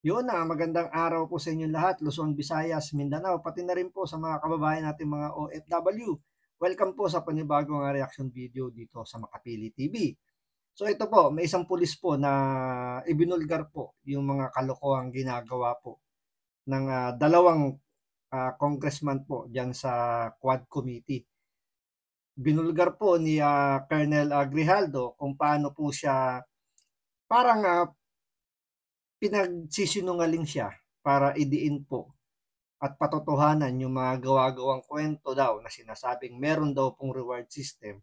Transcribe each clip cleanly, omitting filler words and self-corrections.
Yun na, magandang araw po sa inyong lahat, Luzon, Visayas, Mindanao, pati na rin po sa mga kababayan natin mga OFW. Welcome po sa panibagong reaction video dito sa Makapili TV. So ito po, may isang pulis po na ibinulgar po yung mga kalokohang ginagawa po ng dalawang congressman po diyan sa Quad Committee. Binulgar po ni Colonel Grijaldo kung paano po siya parang pinagsisinungaling siya para idiin po at patotohanan yung mga gawa-gawang kwento daw na sinasabing meron daw pong reward system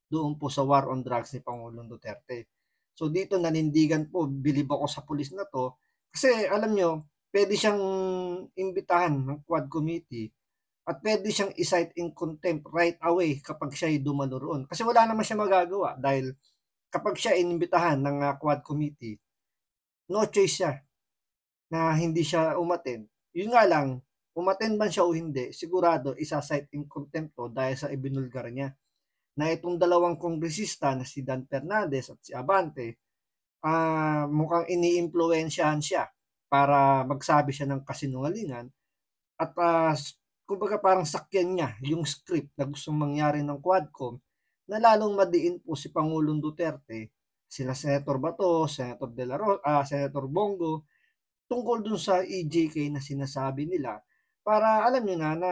doon po sa war on drugs ni Pangulong Duterte. So dito nanindigan po, bilib ako sa pulis na to kasi alam nyo, pwede siyang imbitahan ng Quad Committee at pwede siyang i-cite in contempt right away kapag siya ay dumalo roon. Kasi wala naman siya magagawa dahil kapag siya inimbitahan ng Quad Committee, no choice siya na hindi siya umattend. Yun nga lang, umattend man siya o hindi, sigurado isa-cite in contempt to dahil sa ibinulgar niya na itong dalawang kongresista na si Dan Fernandez at si Abante, mukhang iniimpluwensyahan siya para magsabi siya ng kasinungalingan at kumbaga parang sakyan niya yung script na gustong mangyari ng Quadcom na lalong madiin po si Pangulong Duterte, sila Senator Bato, Senator Senator Bongo, tungkol dun sa EJK na sinasabi nila para alam nyo na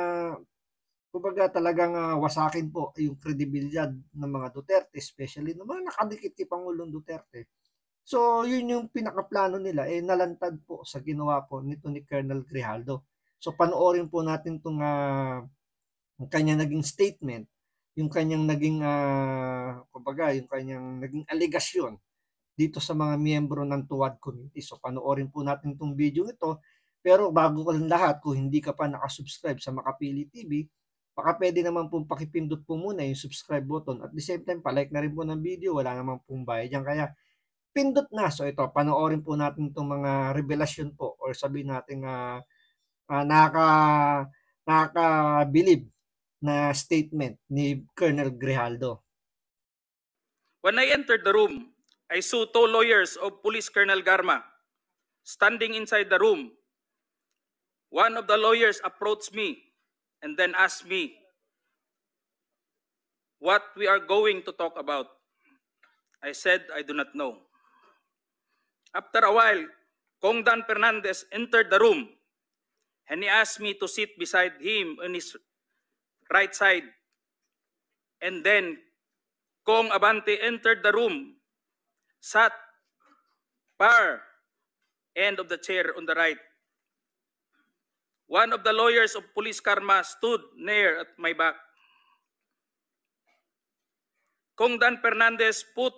kumbaga talagang wasakin po yung kredibilidad ng mga Duterte, especially ng mga nakadikit kay Pangulong Duterte. So, yun yung pinakaplano nila, nalantad po sa ginawa po nito ni Colonel Grijaldo. So, panoorin po natin itong kanyang naging statement, yung kanyang naging, kumbaga, yung kanyang naging aligasyon dito sa mga miyembro ng Tuwad Committee. So panoorin po natin itong video ito. Pero bago ko lang lahat, kung hindi ka pa nakasubscribe sa Makapili TV, baka pwede naman pong pakipindot po muna yung subscribe button. At the same time, palike na rin po ng video. Wala naman pong bayad yan. Kaya pindot na. So ito, panoorin po natin itong mga revelasyon po or sabihin natin nakakabilib na statement ni Colonel Grijaldo. When I entered the room, I saw two lawyers of Police Colonel Garma standing inside the room. One of the lawyers approached me and then asked me what we are going to talk about. I said, I do not know. After a while, Kong Dan Fernandez entered the room and he asked me to sit beside him on his right side. And then Kong Abante entered the room, sat far end of the chair on the right. One of the lawyers of Police Karma stood near at my back. Kong Dan Fernandez put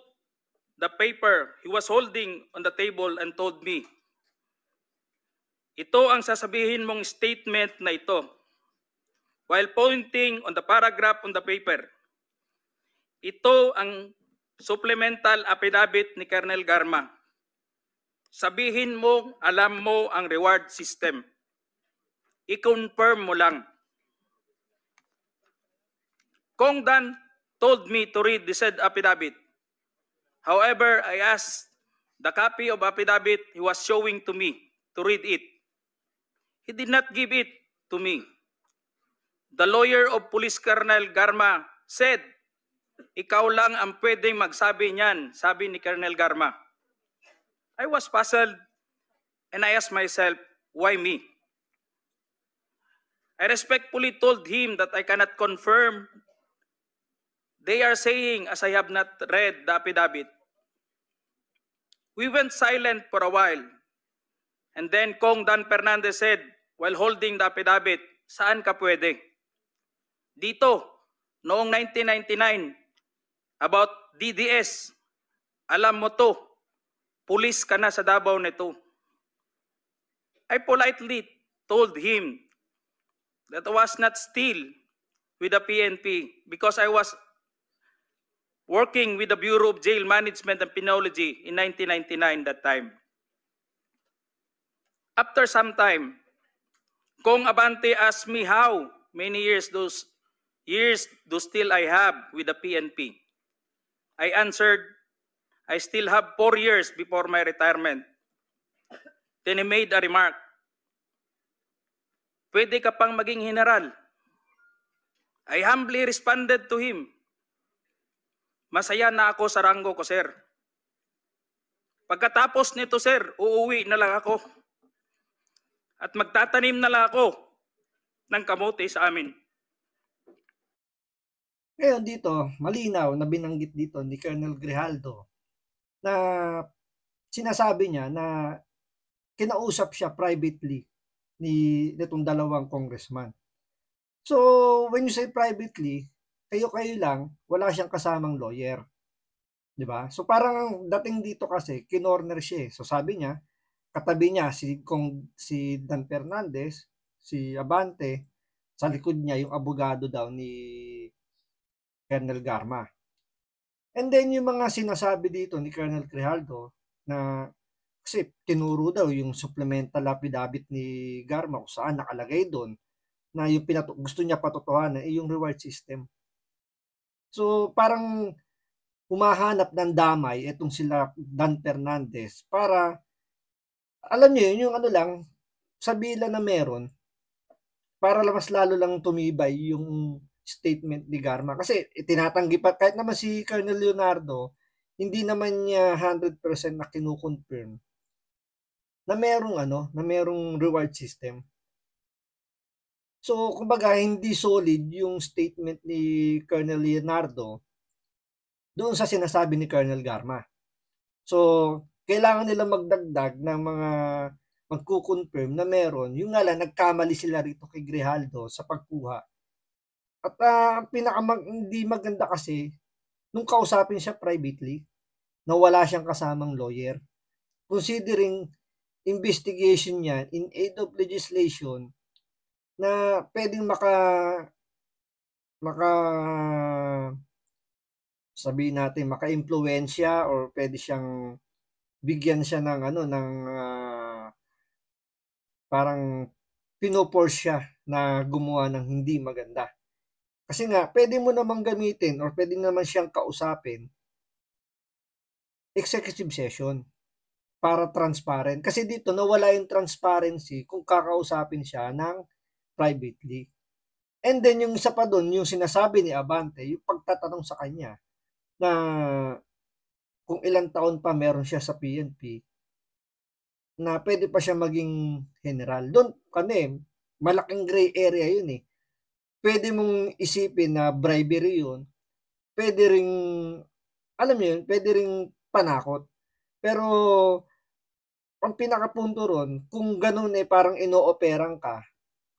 the paper he was holding on the table and told me, ito ang sasabihin mong statement na ito. While pointing on the paragraph on the paper, ito ang supplemental affidavit ni Colonel Garma. Sabihin mo, alam mo ang reward system. I-confirm mo lang. Kong Dan told me to read the said affidavit. However, I asked the copy of affidavit he was showing to me to read it. He did not give it to me. The lawyer of Police Colonel Garma said, ikaw lang ang pwedeng magsabi niyan, sabi ni Colonel Garma. I was puzzled and I asked myself, why me? I respectfully told him that I cannot confirm. They are saying as I have not read the affidavit. We went silent for a while. And then Kong Dan Fernandez said, while holding the affidavit, saan ka pwede? Dito, noong 1999, about DDS, alam mo to, pulis ka na sa Davao nito. I politely told him that I was not still with the PNP because I was working with the Bureau of Jail Management and Penology in 1999 that time. After some time, Kong Abante asked me how many years do still I have with the PNP. I answered, I still have 4 years before my retirement. Then he made a remark, "Pwede ka pang maging general." I humbly responded to him, "Masaya na ako sa ranggo ko, sir. Pagkatapos nito, sir, uuwi na lang ako at magtatanim na lang ako ng kamote sa amin." Ngayon dito, malinaw na binanggit dito ni Colonel Grijaldo na sinasabi niya na kinausap siya privately nitong dalawang congressman. So, when you say privately, kayo-kayo lang, wala siyang kasamang lawyer. 'Di ba? So parang ang dating dito kasi kinorner siya. So sabi niya, katabi niya si Dan Fernandez, si Abante, sa likod niya yung abogado daw ni Colonel Garma. And then yung mga sinasabi dito ni Colonel Grijaldo na kasi tinuro daw yung supplemental affidavit ni Garma kung saan nakalagay doon na yung gusto niya patotohanan ay yung reward system. So parang humahanap ng damay itong sila Dan Fernandez para alam niyo yun, yung ano lang, sabihin na meron para mas lalo lang tumibay yung statement ni Garma. Kasi tinatanggi pa, kahit naman si Colonel Leonardo, hindi naman niya 100% na kinukonfirm na merong reward system. So, kumbaga, hindi solid yung statement ni Colonel Leonardo doon sa sinasabi ni Colonel Garma. So, kailangan nila magdagdag ng mga magko-confirm na meron. Yung nga lang, nagkamali sila rito kay Grijaldo sa pagkuha. At hindi maganda kasi, nung kausapin siya privately, na wala siyang kasamang lawyer, considering investigation niya in aid of legislation na pwedeng sabihin natin maka-impluwensya or pwede siyang bigyan siya ng parang pinoforce siya na gumawa ng hindi maganda. Kasi nga, pwede mo namang gamitin or pwede naman siyang kausapin executive session para transparent. Kasi dito, nawala yung transparency kung kakausapin siya ng privately. And then, yung isa pa doon, yung sinasabi ni Abante, yung pagtatanong sa kanya na kung ilang taon pa meron siya sa PNP, na pwede pa siya maging general. Doon, malaking gray area yun eh. Pwede mong isipin na bribery yun. Pwede ring, alam niyo yun, pwede ring panakot. Pero, ang pinakapunto ron, kung ganun parang inooperang ka,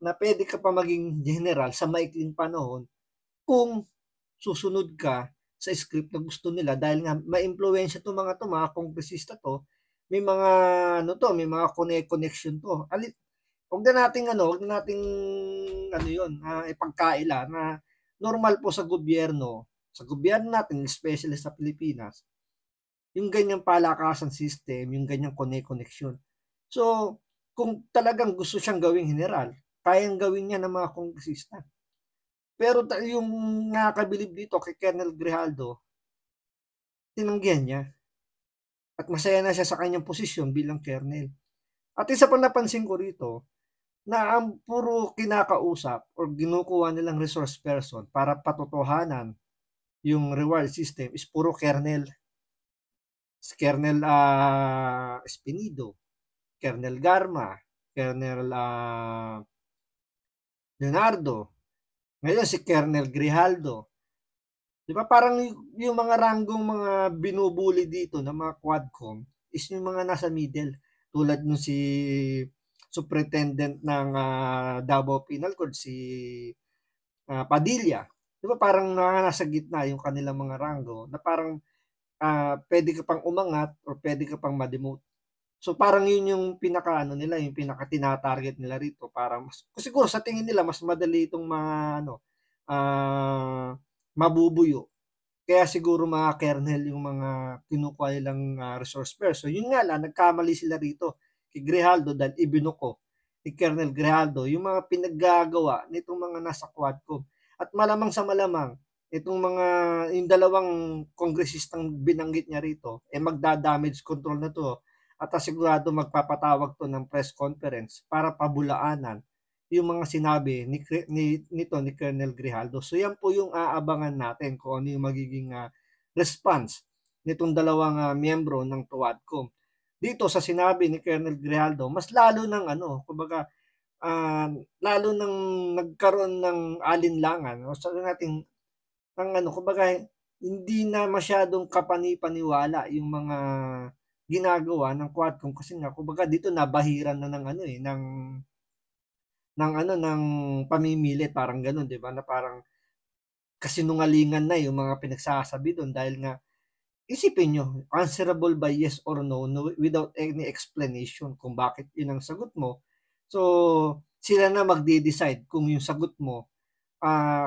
na pwede ka pa maging general sa maikling panahon, kung susunod ka sa script na gusto nila dahil nga ma-impluwensya itong mga kongresista to, may mga may mga connection to. Huwag na nating ipagkaila na normal po sa gobyerno natin, especially sa Pilipinas, yung ganyang palakasan system, yung ganyang connection. So, kung talagang gusto siyang gawing general, kayang gawin niya ng mga kongresista. Pero yung nakakabilib dito kay Colonel Grijaldo, tinanggihan niya. At masaya na siya sa kanyang posisyon bilang colonel. At isa pa napansin ko rito, na ang puro kinakausap o ginukuha nilang resource person para patotohanan yung reward system is puro colonel. Colonel Espinido, Colonel Garma, Colonel Leonardo, ngayon si Colonel Grijaldo. Di ba parang yung mga ranggong mga binubuli dito ng mga Quadcom is yung mga nasa middle. Tulad nung si Superintendent ng Davao Penal Code, si Padilla. Di ba parang nasa gitna yung kanilang mga ranggo na parang pwede ka pang umangat or pwede ka pang ma-demote. So parang yun yung nila, yung pinaka-tinatarget nila rito para siguro sa tingin nila mas madali itong mga mabubuyo. Kaya siguro mga kernel yung mga kinukuha nilang resource person. Yun nga lang, nagkamali sila rito kay Grijaldo dahil ibinuko ni Colonel Grijaldo yung mga pinaggagawa nitong mga nasa Quadcom. At malamang sa malamang, yung dalawang kongresistang binanggit niya rito, magda-damage control na to at asigurado magpapatawag to ng press conference para pabulaanan yung mga sinabi ni Colonel Grijaldo. So yan po yung aabangan natin kung ano yung magiging response nitong dalawang miyembro ng TUADCOM. Dito sa sinabi ni Colonel Grijaldo, mas lalo ng kumbaga lalo nang nagkaroon ng alinlangan o sabi natin ng kumbaga hindi na masyadong kapani-paniwala yung mga ginagawa ng Quadcom kasi nga kumbaga dito nabahiran na ng pamimilit parang gano'n, 'di ba? Na parang kasinungalingan na yung mga pinagsasabi doon dahil nga isipin nyo, answerable by yes or no, no without any explanation kung bakit yun ang sagot mo. So, sila na magde-decide kung yung sagot mo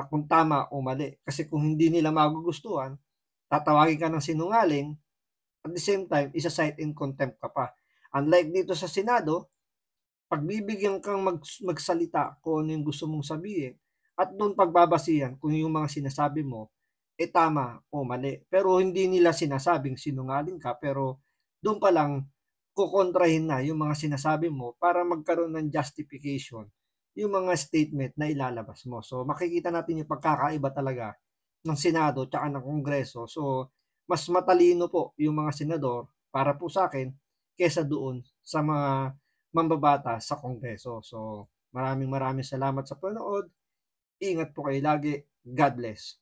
kung tama o mali. Kasi kung hindi nila magugustuhan, tatawagin ka ng sinungaling, at the same time, isa-cite in contempt ka pa. Unlike dito sa Senado, pagbibigyan kang magsalita kung ano yung gusto mong sabihin, at doon pagbabasihan kung yung mga sinasabi mo, tama o mali. Pero hindi nila sinasabing sinungaling ka, pero doon pa lang kukontrahin na yung mga sinasabi mo para magkaroon ng justification yung mga statement na ilalabas mo. So makikita natin yung pagkakaiba talaga ng Senado at ng Kongreso. So mas matalino po yung mga senador para po sa akin kesa doon sa mga mambabata sa Kongreso. So maraming salamat sa panood. Ingat po kayo lagi. God bless.